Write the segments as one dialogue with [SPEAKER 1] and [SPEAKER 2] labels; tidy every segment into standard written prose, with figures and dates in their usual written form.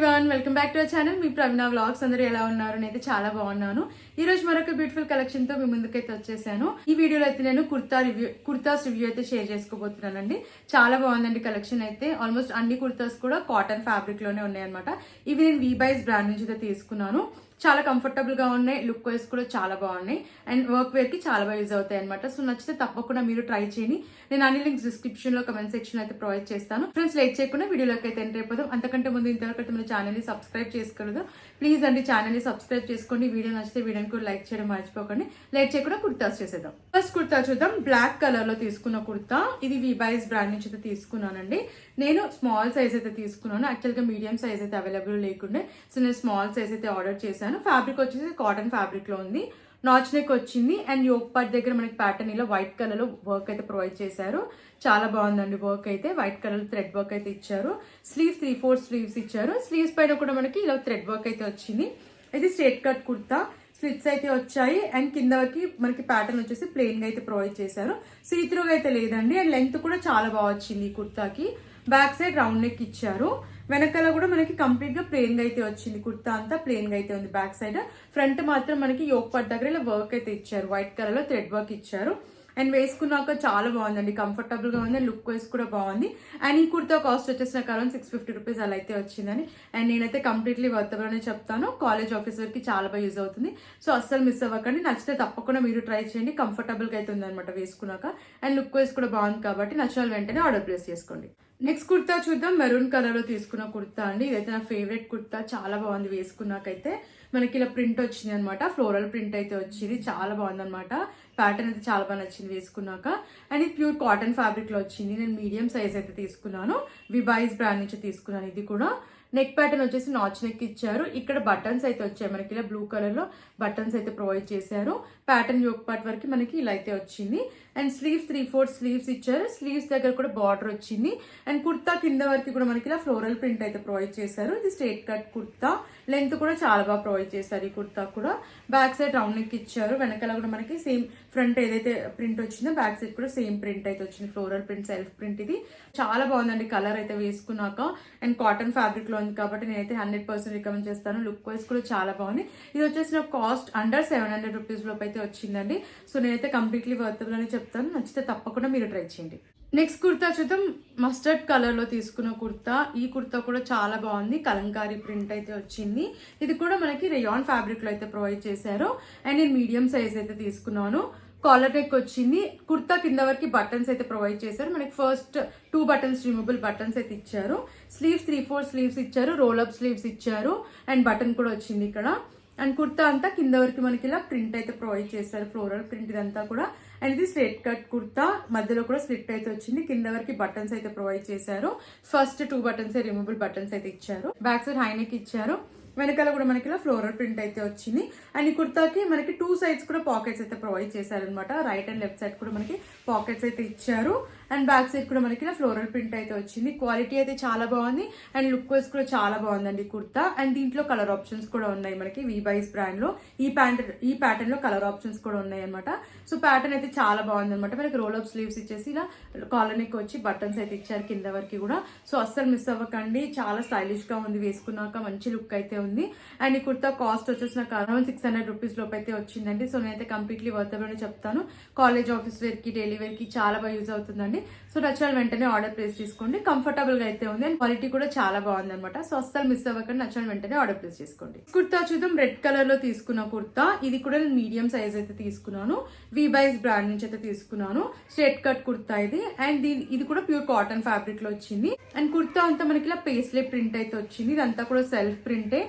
[SPEAKER 1] Everyone, welcome back to our channel. Me Praveena vlogs అందరూ ఎలా ఉన్నారు? నేనైతే చాలా బాగున్నాను. ఈ రోజు మరొక బ్యూటిఫుల్ కలెక్షన్ తో మీ ముందుకైతే వచ్చేసాను. ఈ వీడియోలో అయితే నేను కుర్తాస్ రివ్యూ అయితే షేర్ చేసుకోబోతున్నానండి. చాలా బాగుందండి కలెక్షన్ అయితే. ఆల్మోస్ట్ అన్ని కుర్తాస్ కూడా కాటన్ ఫ్యాబ్రిక్ లోనే ఉన్నాయన్నమాట. ఇవి నేను వీబైస్ బ్రాండ్ నుంచి అయితే తీసుకున్నాను. చాలా కంఫర్టబుల్ గా ఉన్నాయి, లుక్ వైజ్ కూడా చాలా బాగున్నాయి అండ్ వర్క్ వేర్ కి చాలా బాగా యూజ్ అవుతాయి అనమాట. సో నచ్చితే తప్పకుండా మీరు ట్రై చేయండి. నేను అన్ని లింక్స్ డిస్క్రిప్షన్ లో కమెంట్ సెక్షన్ అయితే ప్రొవైడ్ చేస్తాను. ఫ్రెండ్స్, లేట్ చేయకుండా వీడియోలోకి అయితే ఎంటర్ అయిపోదాం. అంతకంటే ముందు ఇంతవరకు మన ఛానల్ ని సబ్స్క్రైబ్ చేసుకోలేదు, ప్లీజ్ అండి ఛానల్ ని సబ్స్క్రైబ్ చేసుకోండి. వీడియో నచ్చితే వీడియోని కూడా లైక్ చేయడం మర్చిపోకండి. లేట్ చేయకుండా కుర్తాస్ చేసేద్దాం. ఫస్ట్ కుర్తా చూద్దాం. బ్లాక్ కలర్ లో తీసుకున్న కుర్తా. ఇది వీబైస్ బ్రాండ్ నుంచి అయితే తీసుకున్నానండి. నేను స్మాల్ సైజ్ అయితే తీసుకున్నాను. యాక్చువల్ గా మీడియం సైజ్ అయితే అవైలబుల్ లేకుండే, సో నేను స్మాల్ సైజ్ అయితే ఆర్డర్ చేశాను. ఫ్యాబ్రిక్ వచ్చేసి కాటన్ ఫ్యాబ్రిక్ లో ఉంది. నాచ్ నెక్ వచ్చింది అండ్ యోక్ పార్ట్ దగ్గర మనకి ప్యాటర్న్ ఇలా వైట్ కలర్ లో వర్క్ అయితే ప్రొవైడ్ చేశారు. చాలా బాగుందండి వర్క్ అయితే. వైట్ కలర్ థ్రెడ్ వర్క్ అయితే ఇచ్చారు. స్లీవ్స్ 3/4 స్లీవ్స్ ఇచ్చారు. స్లీవ్స్ పైన కూడా మనకి ఇలా థ్రెడ్ వర్క్ అయితే వచ్చింది. ఇది స్ట్రేట్ కట్ కుర్తా. స్లిట్స్ అయితే వచ్చాయి అండ్ కింద వరకు మనకి ప్యాటర్న్ వచ్చేసి ప్లెయిన్ గా అయితే ప్రొవైడ్ చేశారు. సీత్రూగా అయితే లేదండి అండ్ లెంత్ కూడా చాలా బాగా వచ్చింది ఈ కుర్తాకి. బ్యాక్ సైడ్ రౌండ్ నెక్ ఇచ్చారు. వెనకాల కూడా మనకి కంప్లీట్ గా ప్లెయిన్ గా అయితే వచ్చింది. కుర్తా అంతా ప్లెయిన్ గా అయితే ఉంది బ్యాక్ సైడ్. ఫ్రంట్ మాత్రం మనకి యోక్ పార్ట్ దగ్గర ఇలా వర్క్ అయితే ఇచ్చారు. వైట్ కలర్ లో థ్రెడ్ వర్క్ ఇచ్చారు అండ్ వేసుకున్నాక చాలా బాగుందండి. కంఫర్టబుల్ గా ఉంది, లుక్ వైజ్ కూడా బాగుంది. అండ్ ఈ కుర్తా కాస్ట్ వచ్చేసి నాకు అరౌండ్ 650 రూపీస్ అలా అయితే వచ్చిందని. అండ్ నేనైతే కంప్లీట్లీ వర్తబుల్ అనే చెప్తాను. కాలేజ్ ఆఫీస్ వరకు చాలా బాగా యూజ్ అవుతుంది. సో అస్సలు మిస్ అవ్వకండి. నచ్చితే తప్పకుండా మీరు ట్రై చేయండి. కంఫర్టబుల్ గా అయితే ఉంది అనమాట వేసుకున్నాక. అండ్ లుక్ వైజ్ కూడా బాగుంది కాబట్టి నచ్చిన వెంటనే ఆర్డర్ ప్లేస్ చేసుకోండి. నెక్స్ట్ కుర్తా చూద్దాం. మెరూన్ కలర్ లో తీసుకున్న కుర్తా అండి. ఇదైతే నా ఫేవరెట్ కుర్తా. చాలా బాగుంది వేసుకున్నాకైతే. మనకి ఇలా ప్రింట్ వచ్చింది అనమాట. ఫ్లోరల్ ప్రింట్ అయితే వచ్చింది. చాలా బాగుంది అనమాట. ప్యాటర్న్ అయితే చాలా బాగా నచ్చింది వేసుకున్నాక. అండ్ ఇది ప్యూర్ కాటన్ ఫ్యాబ్రిక్ లో వచ్చింది. నేను మీడియం సైజ్ అయితే తీసుకున్నాను. విబైస్ బ్రాండ్ నుంచి తీసుకున్నాను. ఇది కూడా నెక్ ప్యాటర్న్ వచ్చేసి నాచ్ నెక్ ఇచ్చారు. ఇక్కడ బటన్స్ అయితే వచ్చాయి మనకి. ఇలా బ్లూ కలర్ లో బటన్స్ అయితే ప్రొవైడ్ చేశారు. ప్యాటర్న్ యోక్ పార్ట్ వరకు మనకి ఇలా అయితే వచ్చింది. అండ్ స్లీవ్స్ 3/4 స్లీవ్స్ ఇచ్చారు. స్లీవ్స్ దగ్గర కూడా బార్డర్ వచ్చింది. అండ్ కుర్తా కింద వరకు కూడా మనకి ఇలా ఫ్లోరల్ ప్రింట్ అయితే ప్రొవైడ్ చేశారు. ఇది స్ట్రేట్ కట్ కుర్తా. లెంత్ కూడా చాలా బాగా ప్రొవైడ్ చేశారు ఈ కుర్తా కూడా. బ్యాక్ సైడ్ రౌండ్ నెక్ ఇచ్చారు. వెనకాల కూడా మనకి సేమ్ ఫ్రంట్ ఏదైతే ప్రింట్ వచ్చిందో బ్యాక్ సైడ్ కూడా సేమ్ ప్రింట్ అయితే వచ్చింది. Floral print, self print. ఇది చాలా బాగుందండి కలర్ అయితే వేసుకున్నాక. అండ్ కాటన్ ఫ్యాబ్రిక్ లో ఉంది కాబట్టి నేనైతే 100% రికమెండ్ చేస్తాను. లుక్ వైజ్ కూడా చాలా బాగుంది. ఇది వచ్చేసి నాకు కాస్ట్ అండర్ 700 రూపీస్ లోపు అయితే వచ్చిందండి. సో నేనైతే కంప్లీట్లీ వర్తబుల్ అని చెప్తాను. నచ్చితే తప్పకుండా మీరు ట్రై చేయండి. నెక్స్ట్ కుర్తా చూద్దాం. మస్టర్డ్ కలర్ లో తీసుకున్న కుర్తా. ఈ కుర్తా కూడా చాలా బాగుంది. కలంకారీ ప్రింట్ అయితే వచ్చింది. ఇది కూడా మనకి రేయాన్ ఫ్యాబ్రిక్ లో అయితే ప్రొవైడ్ చేశారు. అండ్ నేను మీడియం సైజ్ అయితే తీసుకున్నాను. కాలర్ నెక్ వచ్చింది. కుర్తా కింద వరకు బటన్స్ అయితే ప్రొవైడ్ చేశారు. మనకి ఫస్ట్ 2 బటన్స్ రిమూవబుల్ బటన్స్ అయితే ఇచ్చారు. స్లీవ్స్ 3/4 స్లీవ్స్ ఇచ్చారు. రోల్ అప్ స్లీవ్స్ ఇచ్చారు. అండ్ బటన్ కూడా వచ్చింది ఇక్కడ. అండ్ కుర్తా అంతా కింద వరకు మనకి ఇలా ప్రింట్ అయితే ప్రొవైడ్ చేశారు. ఫ్లోరల్ ప్రింట్ ఇదంతా కూడా. అండ్ ఇది స్ట్రేట్ కట్ కుర్తా. మధ్యలో కూడా స్లిట్ అయితే వచ్చింది. కింద వరకు బటన్స్ అయితే ప్రొవైడ్ చేశారు. ఫస్ట్ 2 బటన్స్ రిమూవబుల్ బటన్స్ అయితే ఇచ్చారు. బ్యాక్ సైడ్ హై నెక్ ఇచ్చారు. వెనకాల కూడా మనకి ఇలా ఫ్లోరల్ ప్రింట్ అయితే వచ్చింది. అండ్ ఈ కుర్తాకి మనకి 2 సైడ్స్ కూడా పాకెట్స్ అయితే ప్రొవైడ్ చేశారనమాట. రైట్ అండ్ లెఫ్ట్ సైడ్ కూడా మనకి పాకెట్స్ అయితే ఇచ్చారు. అండ్ బ్యాక్ సైడ్ కూడా మనకి ఇలా ఫ్లోరల్ ప్రింట్ అయితే వచ్చింది. క్వాలిటీ అయితే చాలా బాగుంది అండ్ లుక్ వైజ్ కూడా చాలా బాగుందండి కుర్తా. అండ్ దీంట్లో కలర్ ఆప్షన్స్ కూడా ఉన్నాయి మనకి వీబైస్ బ్రాండ్ లో. ఈ ప్యాటర్న్ లో కలర్ ఆప్షన్స్ కూడా ఉన్నాయి అనమాట. సో ప్యాటర్న్ అయితే చాలా బాగుంది అనమాట. మనకి రోల్ అప్ స్లీవ్స్ ఇచ్చేసి ఇలా కాలర్ నెక్ వచ్చి బటన్స్ అయితే ఇచ్చారు కింద వరకు కూడా. సో అస్సలు మిస్ అవ్వకండి. చాలా స్టైలిష్ గా ఉంది వేసుకున్నాక. మంచి లుక్ అయితే ఉంది. అండ్ ఈ కుర్తా కాస్ట్ వచ్చేసి నాకు అరౌండ్ 600 రూపీస్ లోపు అయితే వచ్చిందండి. సో నేనైతే కంప్లీట్లీ వర్తబుల్ అని చెప్తాను. కాలేజ్ ఆఫీస్ వేర్ కి, డైలీ వేర్ కి చాలా బాగా యూజ్ అవుతుందండి. సో నచ్చిన వెంటనే ఆర్డర్ ప్లేస్ చేసుకోండి. కంఫర్టబుల్ గా అయితే ఉంది అండ్ క్వాలిటీ కూడా చాలా బాగుంది అనమాట. సో అస్సలు మిస్ అవ్వకండి. నచ్చిన వెంటనే ఆర్డర్ ప్లేస్ చేసుకోండి. కుర్తా చూద్దాం. రెడ్ కలర్ లో తీసుకున్న కుర్తా. ఇది కూడా నేను మీడియం సైజ్ అయితే తీసుకున్నాను. వీబైస్ బ్రాండ్ నుంచి అయితే తీసుకున్నాను. స్ట్రేట్ కట్ కుర్తా ఇది. అండ్ ఇది కూడా ప్యూర్ కాటన్ ఫ్యాబ్రిక్ లో వచ్చింది. అండ్ కుర్తా అంతా మనకి ఇలా పేస్లే ప్రింట్ అయితే వచ్చింది. ఇదంతా కూడా సెల్ఫ్ ప్రింటే.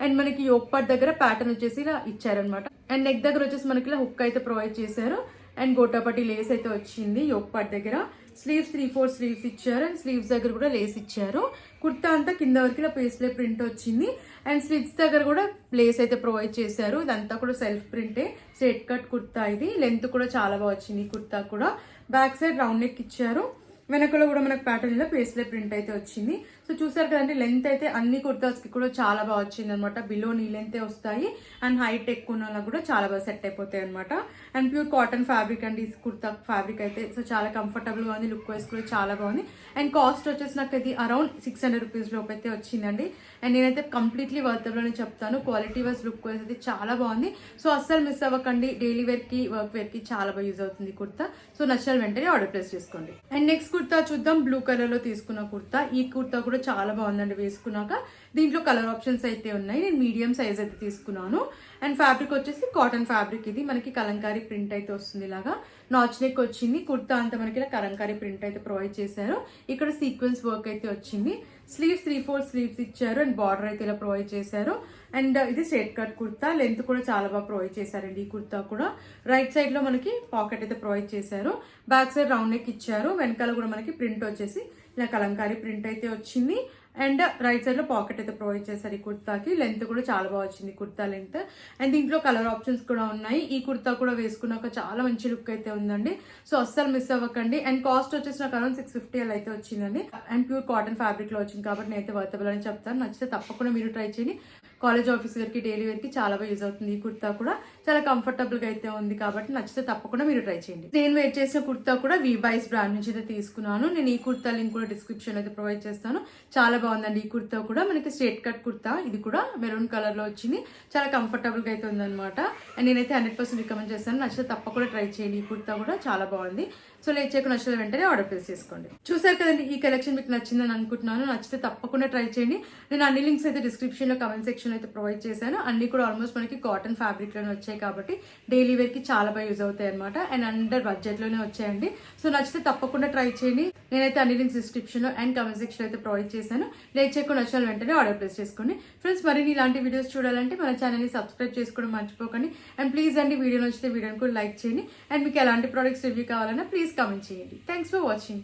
[SPEAKER 1] అండ్ మనకి యోక్ పార్ట్ దగ్గర ప్యాటర్న్ వచ్చేసి ఇలా ఇచ్చారనమాట. అండ్ నెక్ దగ్గర వచ్చేసి మనకి ఇలా హుక్ అయితే ప్రొవైడ్ చేశారు. అండ్ గోటాపట్టి లేస్ అయితే వచ్చింది యోక్ పార్ట్ దగ్గర. స్లీవ్స్ 3/4 స్లీవ్స్ ఇచ్చారు. అండ్ స్లీవ్స్ దగ్గర కూడా లేస్ ఇచ్చారు. కుర్తా అంతా కింద వరకు ఇలా పేస్లే ప్రింట్ వచ్చింది. అండ్ స్లిట్స్ దగ్గర కూడా లేస్ అయితే ప్రొవైడ్ చేశారు. ఇదంతా కూడా సెల్ఫ్ ప్రింటే. స్ట్రేట్ కట్ కుర్తా ఇది. లెంత్ కూడా చాలా బాగా వచ్చింది ఈ కుర్తా కూడా. బ్యాక్ సైడ్ రౌండ్ నెక్ ఇచ్చారు. వెనకలో కూడా మనకు ప్యాటర్న్ ఇలా పేస్లే ప్రింట్ అయితే వచ్చింది. సో చూసారు కదండి, లెంత్ అయితే అన్ని కుర్తాస్ కి కూడా చాలా బాగా వచ్చింది అనమాట. బిలో నీ లెంత్ వస్తాయి అండ్ హైట్ ఎక్కువ ఉన్న కూడా చాలా బాగా సెట్ అయిపోతాయి అనమాట. అండ్ ప్యూర్ కాటన్ ఫ్యాబ్రిక్ అండి కుర్తా ఫ్యాబ్రిక్ అయితే. సో చాలా కంఫర్టబుల్ గా ఉంది. లుక్ వైజ్ కూడా చాలా బాగుంది. అండ్ కాస్ట్ వచ్చేసి నాకు ఇది అరౌండ్ 600 రూపీస్ లోపు అయితే వచ్చిందండి. అండ్ నేనైతే కంప్లీట్లీ వర్తబుల్ అని చెప్తాను. క్వాలిటీ వైజ్ లుక్ వైజ్ అయితే చాలా బాగుంది. సో అస్సలు మిస్ అవ్వకండి. డైలీ వేర్కి వర్క్ వేర్కి చాలా బాగా యూజ్ అవుతుంది కుర్తా. సో నచ్చిన వెంటనే ఆర్డర్ ప్లేస్ చేసుకోండి. అండ్ నెక్స్ట్ కుర్తా చూద్దాం. బ్లూ కలర్ లో తీసుకున్న కుర్తా. ఈ కుర్తా కూడా చాలా బాగుందండి వేసుకున్నాక. దీంట్లో కలర్ ఆప్షన్స్ అయితే ఉన్నాయి. నేను మీడియం సైజ్ అయితే తీసుకున్నాను. అండ్ ఫ్యాబ్రిక్ వచ్చేసి కాటన్ ఫ్యాబ్రిక్. ఇది మనకి కలంకారీ ప్రింట్ అయితే వస్తుంది. ఇలాగా నాచ్ నెక్ వచ్చింది. కుర్తా అంతా మనకి ఇలా కలంకారీ ప్రింట్ అయితే ప్రొవైడ్ చేశారు. ఇక్కడ సీక్వెన్స్ వర్క్ అయితే వచ్చింది. స్లీవ్స్ 3/4 స్లీవ్స్ ఇచ్చారు. అండ్ బార్డర్ అయితే ఇలా ప్రొవైడ్ చేశారు. అండ్ ఇది స్ట్రైట్ కట్ కుర్తా. లెంత్ కూడా చాలా బాగా ప్రొవైడ్ చేశారండి. ఈ కుర్తా కూడా రైట్ సైడ్ లో మనకి పాకెట్ అయితే ప్రొవైడ్ చేశారు. బ్యాక్ సైడ్ రౌండ్ నెక్ ఇచ్చారు. వెనకాల కూడా మనకి ప్రింట్ వచ్చేసి ఇలా కలంకారీ ప్రింట్ అయితే వచ్చింది. అండ్ రైట్ సైడ్ లో పాకెట్ అయితే ప్రొవైడ్ చేశారు. ఈ కుర్తాకి లెంత్ కూడా చాలా బాగా వచ్చింది కుర్తా లెంత్. అండ్ దీంట్లో కలర్ ఆప్షన్స్ కూడా ఉన్నాయి. ఈ కుర్తా కూడా వేసుకున్నాక చాలా మంచి లుక్ అయితే ఉందండి. సో అస్సలు మిస్ అవ్వకండి. అండ్ కాస్ట్ వచ్చేసి నాకు అరౌండ్ 650 అలా అయితే వచ్చిందండి. అండ్ ప్యూర్ కాటన్ ఫ్యాబ్రిక్ లో వచ్చింది కాబట్టి నేనైతే వర్తబుల్ అని చెప్తాను. నచ్చితే తప్పకుండా మీరు ట్రై చేయండి. కాలేజ్ ఆఫీస్ వేర్కి డైలీ వేర్కి చాలా బాగా యూజ్ అవుతుంది. ఈ కుర్తా కూడా చాలా కంఫర్టబుల్ గా అయితే ఉంది కాబట్టి నచ్చితే తప్పకుండా మీరు ట్రై చేయండి. నేను వేర్ చేసిన కుర్తా కూడా వీబైస్ బ్రాండ్ నుంచి అయితే తీసుకున్నాను. నేను ఈ కుర్తా లింక్ కూడా డిస్క్రిప్షన్ అయితే ప్రొవైడ్ చేస్తాను. చాలా బాగుందండి ఈ కుర్తా కూడా. మనకి స్ట్రైట్ కట్ కుర్తా. ఇది కూడా మెరూన్ కలర్ లో వచ్చింది. చాలా కంఫర్టబుల్ గా అయితే ఉందన్నమాట. అండ్ నేనైతే 100% రికమెండ్ చేస్తాను. నచ్చితే తప్పకుండా ట్రై చేయండి. ఈ కుర్తా కూడా చాలా బాగుంది. సో లేట్ చేయకుండా నచ్చిన వెంటనే ఆర్డర్ ప్లేస్ చేసుకోండి. చూసారు కదండి, ఈ కలెక్షన్ మీకు నచ్చిందని అనుకుంటున్నాను. నచ్చితే తప్పకుండా ట్రై చేయండి. నేను అన్ని లింక్స్ అయితే డిస్క్రిప్షన్ లో కమెంట్ సెక్షన్ అయితే ప్రొవైడ్ చేశాను. అన్ని కూడా ఆల్మోస్ట్ మనకి కాటన్ ఫ్యాబ్రిక్ లోనే వచ్చాయి కాబట్టి డైలీ వేర్ కి చాలా బాగా యూజ్ అవుతాయి అనమాట. అండ్ అండర్ బడ్జెట్ లోనే వచ్చాయండి. సో నచ్చితే తప్పకుండా ట్రై చేయండి. నేనైతే అన్ని లింక్స్ డిస్క్రిప్షన్ లో అండ్ కమెంట్ సెక్షన్ అయితే ప్రొవైడ్ చేశాను. లేట్ చేయకుండా నచ్చిన వెంటనే ఆర్డర్ ప్లేస్ చేసుకోండి. ఫ్రెండ్స్, మరిన్ని ఇలాంటి వీడియోస్ చూడాలంటే మన ఛానల్ ని సబ్స్క్రైబ్ చేసుకోవడం మర్చిపోకండి. అండ్ ప్లీజ్ అండి, వీడియో నచ్చితే వీడియోని కూడా లైక్ చేయండి. అండ్ మీకు ఎలాంటి ప్రొడక్ట్స్ రివ్యూ కావాలన్నా ప్లీజ్ కామెంట్ చేయండి. Thanks for watching.